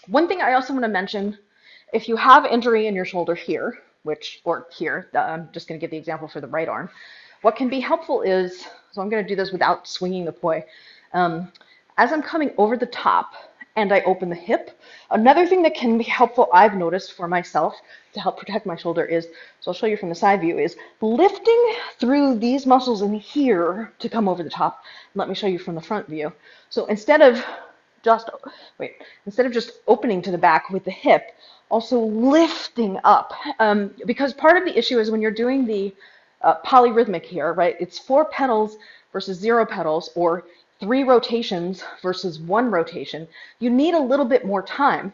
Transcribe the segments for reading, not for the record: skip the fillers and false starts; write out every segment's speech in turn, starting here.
One thing I also want to mention, if you have injury in your shoulder here, or here, I'm just going to give the example for the right arm, what can be helpful is, so I'm going to do this without swinging the poi. As I'm coming over the top and I open the hip, another thing that can be helpful I've noticed for myself to help protect my shoulder is, so I'll show you from the side view, is lifting through these muscles in here to come over the top. Let me show you from the front view. So just, instead of just opening to the back with the hip, also lifting up. Because part of the issue is when you're doing the polyrhythmic here, right? It's 4 petals versus 0 petals, or 3 rotations versus 1 rotation. You need a little bit more time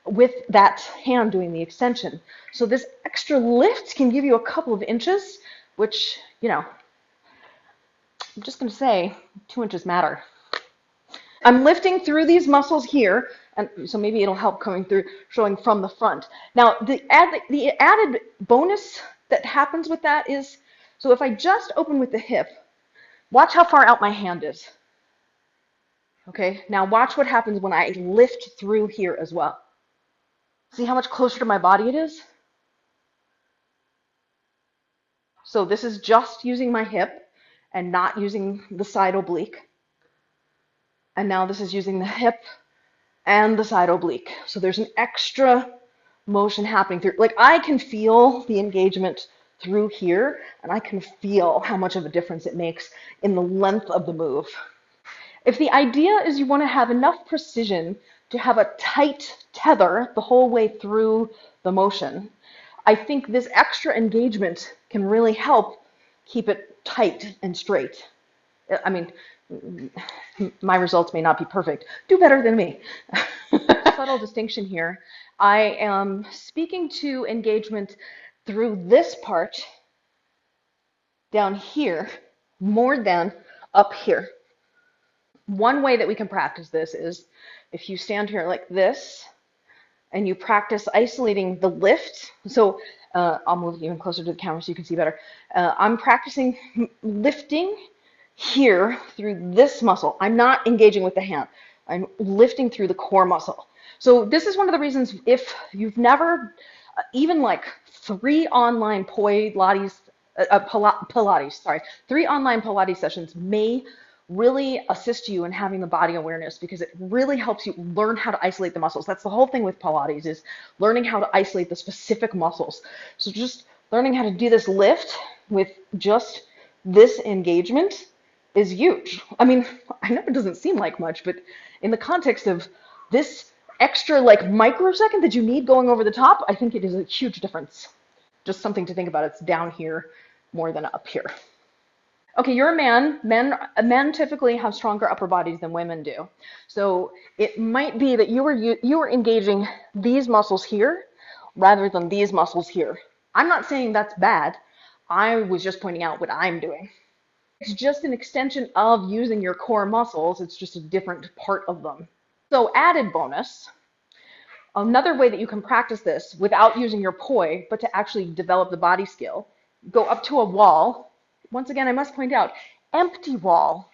with that hand doing the extension. So this extra lift can give you a couple of inches, which, you know, I'm just going to say 2 inches matter. I'm lifting through these muscles here, and so maybe it'll help coming through, showing from the front. Now, the added bonus that happens with that is, so if I just open with the hip, watch how far out my hand is. Okay, now watch what happens when I lift through here as well. See how much closer to my body it is? So this is just using my hip and not using the side oblique. And now this is using the hip and the side oblique. So there's an extra motion happening through. Like, I can feel the engagement through here, and I can feel how much of a difference it makes in the length of the move. If the idea is you want to have enough precision to have a tight tether the whole way through the motion, I think this extra engagement can really help keep it tight and straight. I mean, my results may not be perfect. Do better than me. Subtle distinction here. I am speaking to engagement through this part down here more than up here. One way that we can practice this is if you stand here like this and you practice isolating the lift. So I'll move even closer to the camera so you can see better. I'm practicing lifting here through this muscle. I'm not engaging with the hand. I'm lifting through the core muscle. So this is one of the reasons, if you've never, even like 3 online Pilates, 3 online Pilates sessions may really assist you in having the body awareness, because it really helps you learn how to isolate the muscles. That's the whole thing with Pilates, is learning how to isolate the specific muscles. So just learning how to do this lift with just this engagement is huge. I mean, I know it doesn't seem like much, but in the context of this extra like microsecond that you need going over the top, I think it is a huge difference. Just something to think about. It's down here more than up here. Okay, you're a man. Men typically have stronger upper bodies than women do. So it might be that you were engaging these muscles here rather than these muscles here. I'm not saying that's bad. I was just pointing out what I'm doing. It's just an extension of using your core muscles. It's just a different part of them. So added bonus, another way that you can practice this without using your poi, but to actually develop the body skill, go up to a wall. Once again, I must point out, empty wall.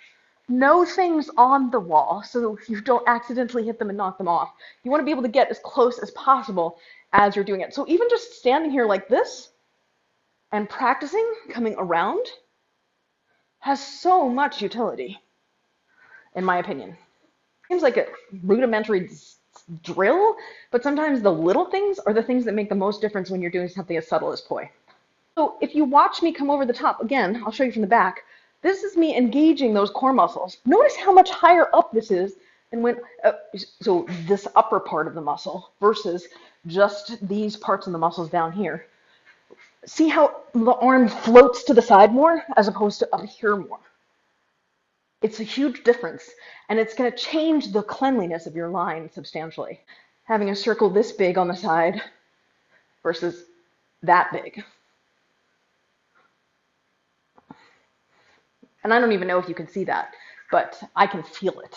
No things on the wall, so you don't accidentally hit them and knock them off. You want to be able to get as close as possible as you're doing it. So even just standing here like this and practicing coming around has so much utility, in my opinion. Seems like a rudimentary drill, but sometimes the little things are the things that make the most difference when you're doing something as subtle as poi. So if you watch me come over the top, again, I'll show you from the back, this is me engaging those core muscles. Notice how much higher up this is than when, so this upper part of the muscle versus just these parts of the muscles down here. See how the arm floats to the side more as opposed to up here more. It's a huge difference, and it's going to change the cleanliness of your line substantially. Having a circle this big on the side versus that big. And I don't even know if you can see that, but I can feel it.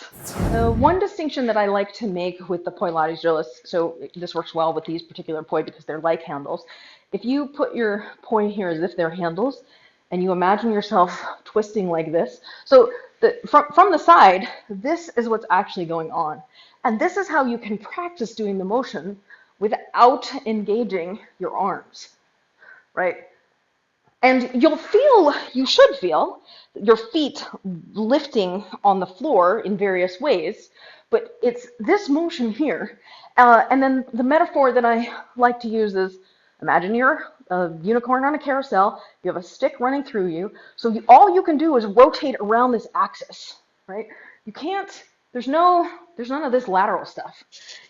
One distinction that I like to make with the Pilates drill is, so this works well with these particular poi because they're like handles. If you put your poi here as if they're handles, and you imagine yourself twisting like this, so from the side, this is what's actually going on. And this is how you can practice doing the motion without engaging your arms, right? And you should feel your feet lifting on the floor in various ways, but it's this motion here. And then the metaphor that I like to use is, imagine you're a unicorn on a carousel, you have a stick running through you, so all you can do is rotate around this axis, right? You can't, there's none of this lateral stuff.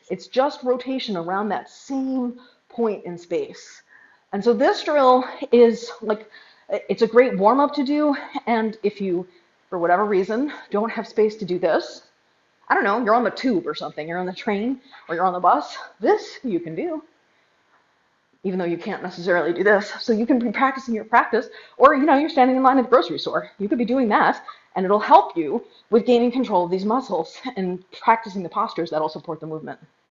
It's just rotation around that same point in space. And so this drill is like, it's a great warm up to do. And if you, for whatever reason, don't have space to do this, I don't know, you're on the tube or something, you're on the train or you're on the bus, this you can do, even though you can't necessarily do this. So you can be practicing your practice, or you're standing in line at the grocery store. You could be doing that, and it'll help you with gaining control of these muscles and practicing the postures that'll support the movement.